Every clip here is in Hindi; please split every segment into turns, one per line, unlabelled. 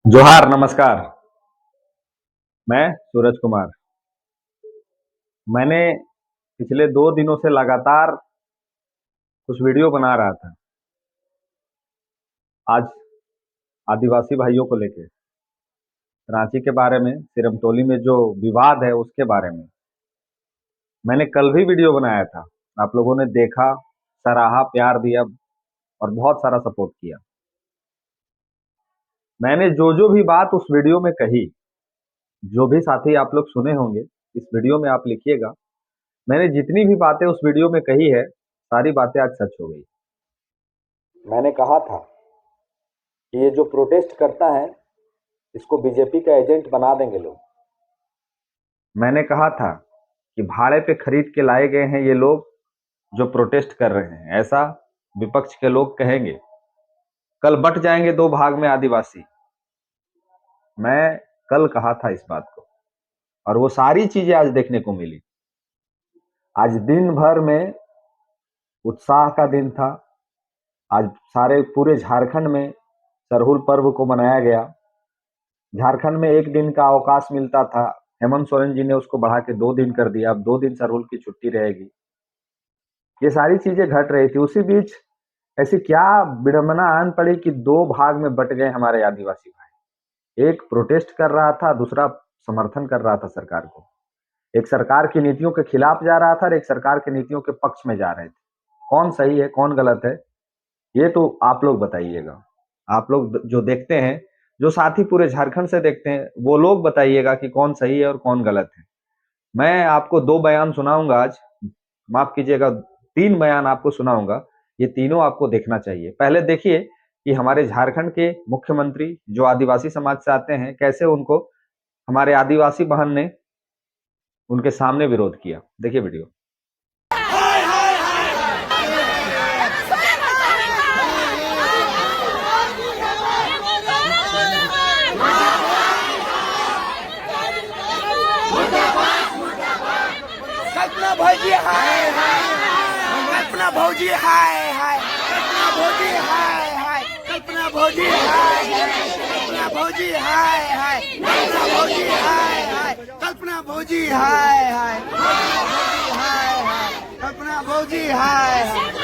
जोहार नमस्कार। मैं सूरज कुमार। मैंने पिछले 2 दिनों से लगातार कुछ वीडियो बना रहा था। आज आदिवासी भाइयों को लेके रांची के बारे में, सिरमटोली में जो विवाद है उसके बारे में मैंने कल भी वीडियो बनाया था। आप लोगों ने देखा, सराहा, प्यार दिया और बहुत सारा सपोर्ट किया। मैंने जो जो भी बात उस वीडियो में कही, जो भी साथी आप लोग सुने होंगे, इस वीडियो में आप लिखिएगा। मैंने जितनी भी बातें उस वीडियो में कही है, सारी बातें आज सच हो गई। मैंने कहा था कि ये जो प्रोटेस्ट करता है इसको बीजेपी का एजेंट बना देंगे लोग। मैंने कहा था कि भाड़े पे खरीद के लाए गए हैं ये लोग जो प्रोटेस्ट कर रहे हैं, ऐसा विपक्ष के लोग कहेंगे। कल बट जाएंगे 2 भाग में आदिवासी। मैं कल कहा था इस बात को और वो सारी चीजें आज देखने को मिली। आज दिन भर में उत्साह का दिन था। आज सारे पूरे झारखंड में सरहुल पर्व को मनाया गया। झारखंड में 1 दिन का अवकाश मिलता था, हेमंत सोरेन जी ने उसको बढ़ा के 2 दिन कर दिया। अब 2 दिन सरहुल की छुट्टी रहेगी। ये सारी चीजें घट रही थी। उसी बीच ऐसी क्या विडंबना आन पड़ी कि 2 भाग में बट गए हमारे आदिवासी भाई। एक प्रोटेस्ट कर रहा था, दूसरा समर्थन कर रहा था सरकार को। एक सरकार की नीतियों के खिलाफ जा रहा था और एक सरकार की नीतियों के पक्ष में जा रहे थे। कौन सही है, कौन गलत है, ये तो आप लोग बताइएगा। आप लोग जो देखते हैं, जो साथी पूरे झारखंड से देखते हैं, वो लोग बताइएगा कि कौन सही है और कौन गलत है। मैं आपको 2 बयान सुनाऊंगा आज, माफ कीजिएगा 3 बयान आपको सुनाऊंगा। ये तीनों आपको देखना चाहिए। पहले देखिए कि हमारे झारखंड के मुख्यमंत्री जो आदिवासी समाज से आते हैं, कैसे उनको हमारे आदिवासी बहन ने उनके सामने विरोध किया। देखिए वीडियो।
कल्पना भौजी हाय हाय, कल्पना भौजी हाय हाय, कल्पना भौजी हाय हाय, कल्पना भौजी हाय हाय, कल्पना भौजी हाय हाय, कल्पना भौजी हाय हाय, कल्पना भौजी हाय हाय।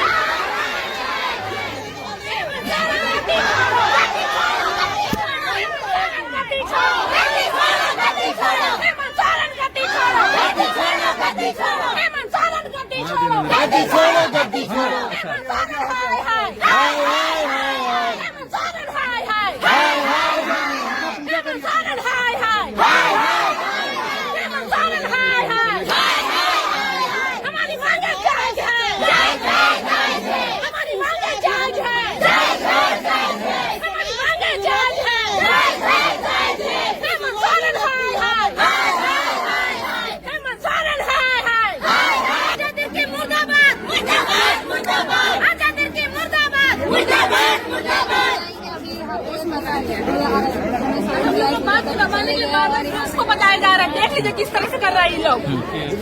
उसको बताया जा रहा है। देख लीजिए किस तरह से कर रहा है ये लोग।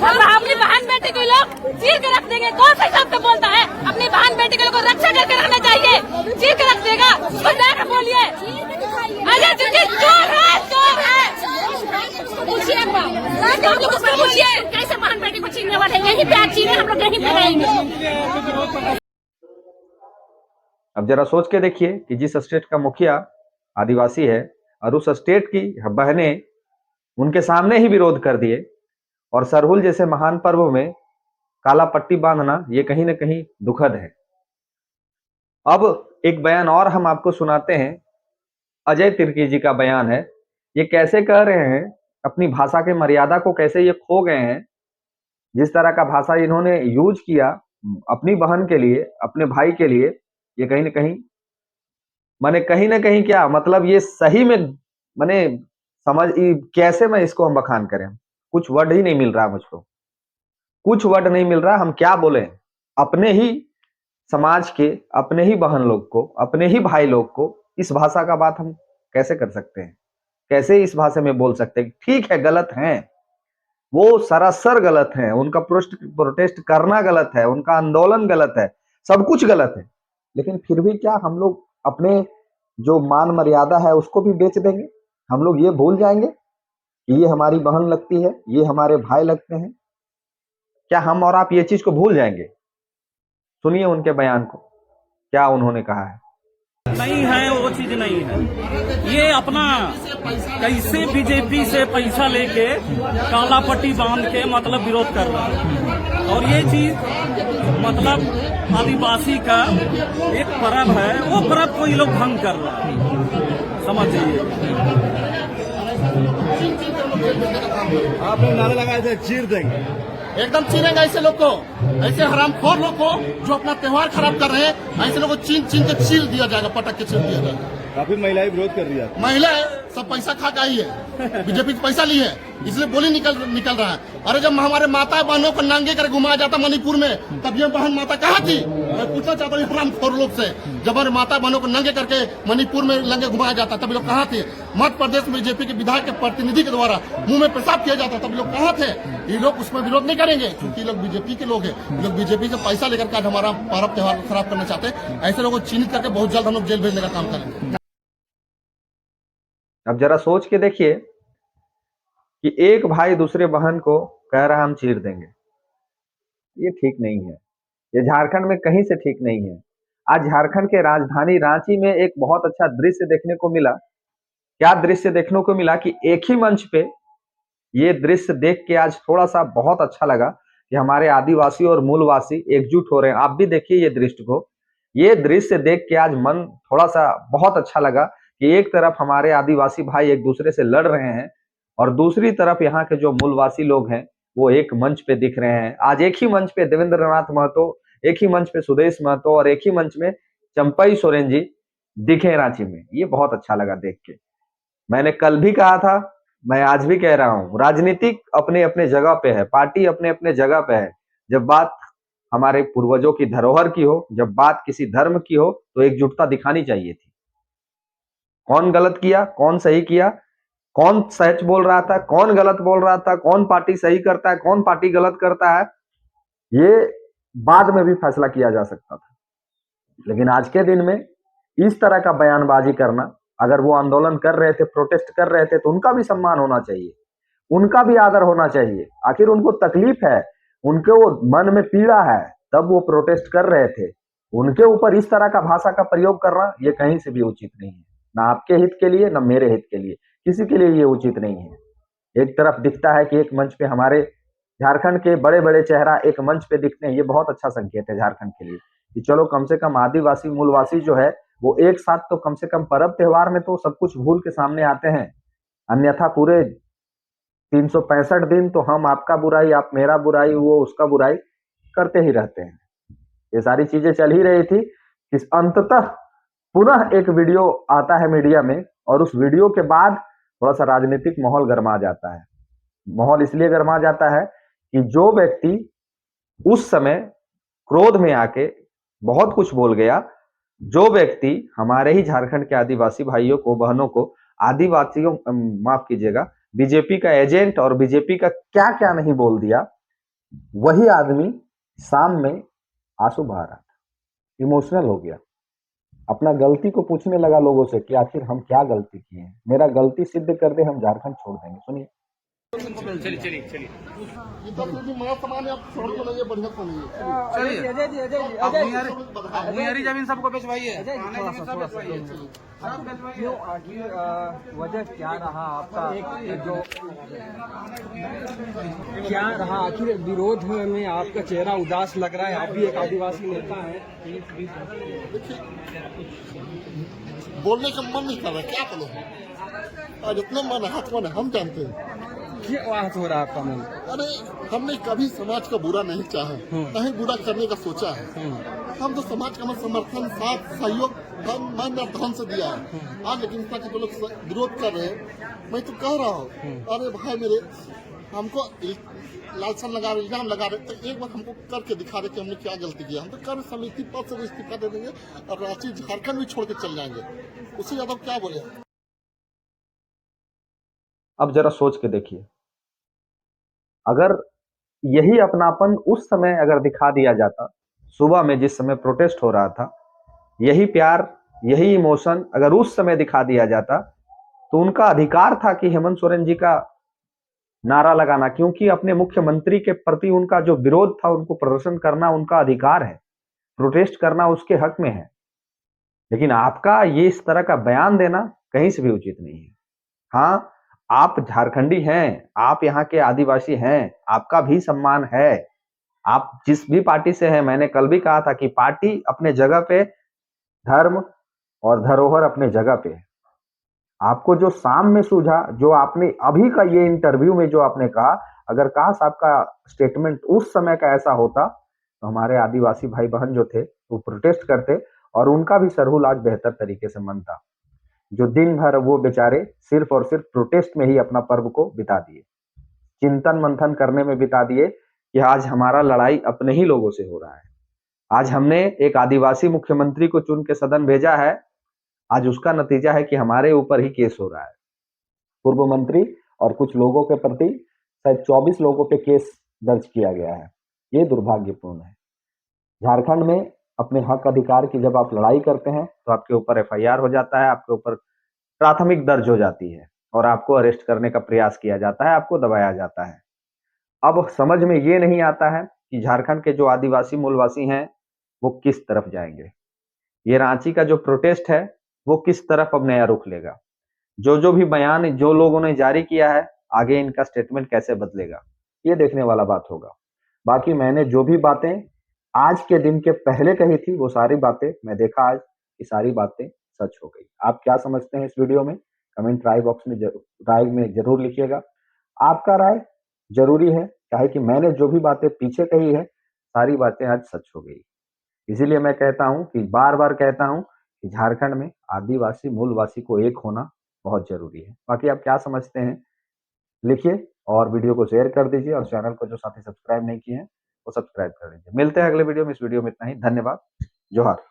और अपनी बहन बेटे को लोग चीर के रख देंगे। कौन सा शब्द बोलता है? अपनी बहन बेटे के लोग को रक्षा करके रखना चाहिए। चीर के रख देगा, उसको जाकर बोलिए अजय जी चोर है, चोर है। पूछिए उसको, पूछिए कैसे बहन बेटे को छीनने वाले। यही पे आज छीने, हम लोग यहीं पे रहेंगे।
अब जरा सोच के देखिए कि जिस स्टेट का मुखिया आदिवासी है और उस स्टेट की बहनें उनके सामने ही विरोध कर दिए, और सरहुल जैसे महान पर्व में काला पट्टी बांधना ये कहीं ना कहीं दुखद है। अब एक बयान और हम आपको सुनाते हैं। अजय तिर्की जी का बयान है। ये कैसे कह रहे हैं, अपनी भाषा के मर्यादा को कैसे ये खो गए हैं। जिस तरह का भाषा इन्होंने यूज किया अपनी बहन के लिए, अपने भाई के लिए, ये कहीं ना कहीं माने कहीं ना कहीं क्या मतलब, ये सही में माने समझ कैसे मैं इसको हम बखान करें। कुछ वर्ड ही नहीं मिल रहा मुझको, कुछ वर्ड नहीं मिल रहा। हम क्या बोले अपने ही समाज के, अपने ही बहन लोग को, अपने ही भाई लोग को इस भाषा का बात हम कैसे कर सकते हैं? कैसे इस भाषा में बोल सकते हैं? ठीक है, गलत हैं, वो सरासर गलत है। उनका प्रोटेस्ट करना गलत है, उनका आंदोलन गलत है, सब कुछ गलत है। लेकिन फिर भी क्या हम लोग अपने जो मान मर्यादा है उसको भी बेच देंगे। हम लोग ये भूल जाएंगे कि ये हमारी बहन लगती है, ये हमारे भाई लगते हैं। क्या हम और आप ये चीज को भूल जाएंगे? सुनिए उनके बयान को, क्या उन्होंने कहा है।
नहीं है, वो चीज नहीं है। ये अपना कैसे बीजेपी से पैसा लेके काला पट्टी बांध के मतलब विरोध कर रहा है। और ये चीज मतलब आदिवासी का एक पर्व है, वो पर्व को ये लोग भंग कर रहा है, समझिए।
आप लोग नारा लगाए थे चीर देंगे,
एकदम चीनेगा ऐसे लोग को, ऐसे हरामखोर लोग को जो अपना त्योहार खराब कर रहे हैं, ऐसे लोग को चीन चीन के चील दिया जाएगा, पटक के चील दिया जाएगा।
काफी महिलाएं विरोध कर रही है।
महिलाएं सब पैसा खा के आई है, बीजेपी से पैसा ली है, इसलिए बोली निकल रहा है। अरे जब हमारे माता बहनों को नंगे कर घुमाया जाता मणिपुर में, तब ये बहन माता कहाँ थी? मैं पूछना चाहता हूँ हरामखोर लोग से, जब हमारे माता बहनों को नंगे करके मणिपुर में नंगे घुमाया जाता, तब लोग कहाँ थे? मध्य प्रदेश में बीजेपी के विधायक के प्रतिनिधि के द्वारा मुंह में पेशाब किया जाता, तब लोग कहाँ थे? ये लोग उसमें विरोध नहीं करेंगे क्योंकि लोग बीजेपी के लोग हैं। लोग बीजेपी से पैसा लेकर के आज हमारा पर्व त्योहार खराब करना चाहते हैं। ऐसे लोगों को चिन्हित करके बहुत जल्द हम लोग जेल भेजने का काम करेंगे।
अब जरा सोच के देखिए कि एक भाई दूसरे बहन को कह रहा हम चीर देंगे, ये ठीक नहीं है। ये झारखंड में कहीं से ठीक नहीं है। आज झारखंड के राजधानी रांची में एक बहुत अच्छा दृश्य देखने को मिला। क्या दृश्य देखने को मिला कि एक ही मंच पे ये दृश्य देख के आज थोड़ा सा बहुत अच्छा लगा कि हमारे आदिवासी और मूलवासी एकजुट हो रहे हैं। आप भी देखिए ये दृश्य को, ये दृश्य देख के आज मन थोड़ा सा बहुत अच्छा लगा कि एक तरफ हमारे आदिवासी भाई एक दूसरे से लड़ रहे हैं और दूसरी तरफ यहाँ के जो मूलवासी लोग हैं वो एक मंच पे दिख रहे हैं। आज एक ही मंच पे देवेंद्र नाथ महतो, एक ही मंच पे सुदेश महतो और एक ही मंच में चंपई सोरेन जी दिखे रांची में। ये बहुत अच्छा लगा देख के। मैंने कल भी कहा था, मैं आज भी कह रहा हूं, राजनीतिक अपने अपने जगह पे है, पार्टी अपने अपने जगह पे है। जब बात हमारे पूर्वजों की धरोहर की हो, जब बात किसी धर्म की हो, तो एकजुटता दिखानी चाहिए थी। कौन गलत किया, कौन सही किया, कौन सच बोल रहा था, कौन गलत बोल रहा था, कौन पार्टी सही करता है, कौन पार्टी गलत करता है, ये बाद में भी फैसला किया जा सकता था। लेकिन आज के दिन में इस तरह का बयानबाजी करना, अगर वो आंदोलन कर रहे थे, प्रोटेस्ट कर रहे थे, तो उनका भी सम्मान होना चाहिए, उनका भी आदर होना चाहिए। आखिर उनको तकलीफ है, उनके वो मन में पीड़ा है, तब वो प्रोटेस्ट कर रहे थे। उनके ऊपर इस तरह का भाषा का प्रयोग करना ये कहीं से भी उचित नहीं है, ना आपके हित के लिए, ना मेरे हित के लिए, किसी के लिए ये उचित नहीं है। एक तरफ दिखता है कि एक मंच पे हमारे झारखंड के बड़े बड़े चेहरा एक मंच पे दिखते हैं, ये बहुत अच्छा संकेत है झारखंड के लिए कि चलो कम से कम आदिवासी मूलवासी जो है वो एक साथ तो कम से कम पर्व त्योहार में तो सब कुछ भूल के सामने आते हैं। अन्यथा पूरे 365 दिन तो हम आपका बुराई, आप मेरा बुराई, वो उसका बुराई करते ही रहते हैं। ये सारी चीजें चल ही रही थी कि अंततः पुनः एक वीडियो आता है मीडिया में और उस वीडियो के बाद थोड़ा सा राजनीतिक माहौल गर्मा जाता है। माहौल इसलिए गर्मा जाता है कि जो व्यक्ति उस समय क्रोध में आके बहुत कुछ बोल गया, जो व्यक्ति हमारे ही झारखंड के आदिवासी भाइयों को, बहनों को, आदिवासियों, माफ कीजिएगा, बीजेपी का एजेंट और बीजेपी का क्या क्या नहीं बोल दिया, वही आदमी शाम में आंसू बहा रहा था, इमोशनल हो गया, अपना गलती को पूछने लगा लोगों से कि आखिर हम क्या गलती किए हैं, मेरा गलती सिद्ध कर दे, हम झारखंड छोड़ देंगे। सुनिए।
ये सब जो मेरा सामान है, आप छोड़ को नहीं, बढ़िया को नहीं।
भूमियारी जमीन सबको बेचवाइए।
क्यों आखिर वजह क्या रहा आपका, जो क्या रहा आखिर विरोध में आपका चेहरा उदास लग रहा है? आप भी एक आदिवासी नेता हैं।
बोलने का मन नहीं कर रहा, क्या करो? और इतना मन है, हाथ मन है, हम जानते हैं
क्या बात हो रहा है आपका मन?
अरे हमने कभी समाज का बुरा नहीं चाहा, कहीं बुरा करने का सोचा है। हम तो समाज का समर्थन, साथ, सहयोग मन और धन से दिया है। आज लेकिन इतना जो लोग विरोध कर रहे हैं, मैं तो कह रहा हूँ, अरे भाई मेरे, हमको लालसन लगा रहे, इल्जाम लगा रहे, तो एक बार हमको करके दिखा रहे कि हमने क्या गलती किया। हम तो कार्य समिति पद से इस्तीफा दे देंगे और रांची झारखंड भी छोड़ के चल जाएंगे, उससे ज्यादा क्या बोले।
अब जरा सोच के देखिए, अगर यही अपनापन उस समय अगर दिखा दिया जाता, सुबह में जिस समय प्रोटेस्ट हो रहा था, यही प्यार यही इमोशन अगर उस समय दिखा दिया जाता तो उनका अधिकार था कि हेमंत सोरेन जी का नारा लगाना, क्योंकि अपने मुख्यमंत्री के प्रति उनका जो विरोध था उनको प्रदर्शन करना उनका अधिकार है, प्रोटेस्ट करना उसके हक में है। लेकिन आपका ये इस तरह का बयान देना कहीं से भी उचित नहीं है। हाँ, आप झारखंडी हैं, आप यहाँ के आदिवासी हैं, आपका भी सम्मान है। आप जिस भी पार्टी से हैं, मैंने कल भी कहा था कि पार्टी अपने जगह पे, धर्म और धरोहर अपने जगह पे है। आपको जो शाम में सूझा, जो आपने अभी का ये इंटरव्यू में जो आपने कहा, अगर काश आपका स्टेटमेंट उस समय का ऐसा होता तो हमारे आदिवासी भाई बहन जो थे वो प्रोटेस्ट करते और उनका भी सरहुल आज बेहतर तरीके से मनता। जो दिन भर वो बेचारे सिर्फ और सिर्फ प्रोटेस्ट में ही अपना पर्व को बिता दिए, चिंतन मंथन करने में बिता दिए कि आज हमारा लड़ाई अपने ही लोगों से हो रहा है। आज हमने एक आदिवासी मुख्यमंत्री को चुन के सदन भेजा है, आज उसका नतीजा है कि हमारे ऊपर ही केस हो रहा है। पूर्व मंत्री और कुछ लोगों के प्रति शायद 24 लोगों पे केस दर्ज किया गया है। ये दुर्भाग्यपूर्ण है। झारखंड में अपने हक अधिकार की जब आप लड़ाई करते हैं तो आपके ऊपर एफआईआर हो जाता है, आपके ऊपर प्राथमिक दर्ज हो जाती है और आपको अरेस्ट करने का प्रयास किया जाता है, आपको दबाया जाता है। अब समझ में ये नहीं आता है कि झारखंड के जो आदिवासी मूलवासी हैं वो किस तरफ जाएंगे। ये रांची का जो प्रोटेस्ट है वो किस तरफ अब नया रुख लेगा। जो भी बयान जो लोगों ने जारी किया है, आगे इनका स्टेटमेंट कैसे बदलेगा, ये देखने वाला बात होगा। बाकी मैंने जो भी बातें आज के दिन के पहले कही थी वो सारी बातें मैं देखा आज कि सारी बातें सच हो गई। आप क्या समझते हैं इस वीडियो में? कमेंट राय में जरूर लिखिएगा। आपका राय जरूरी है, चाहे कि मैंने जो भी बातें पीछे कही है सारी बातें आज सच हो गई। इसीलिए मैं कहता हूं कि बार-बार कहता हूं कि झारखंड में आदिवासी मूलवासी को एक होना बहुत जरूरी है। बाकी आप क्या समझते हैं लिखिए और वीडियो को शेयर कर दीजिए और चैनल को जो साथी सब्सक्राइब नहीं किए हैं वो सब्सक्राइब कर दीजिए। मिलते हैं अगले वीडियो में। इस वीडियो में इतना ही। धन्यवाद। जोहार।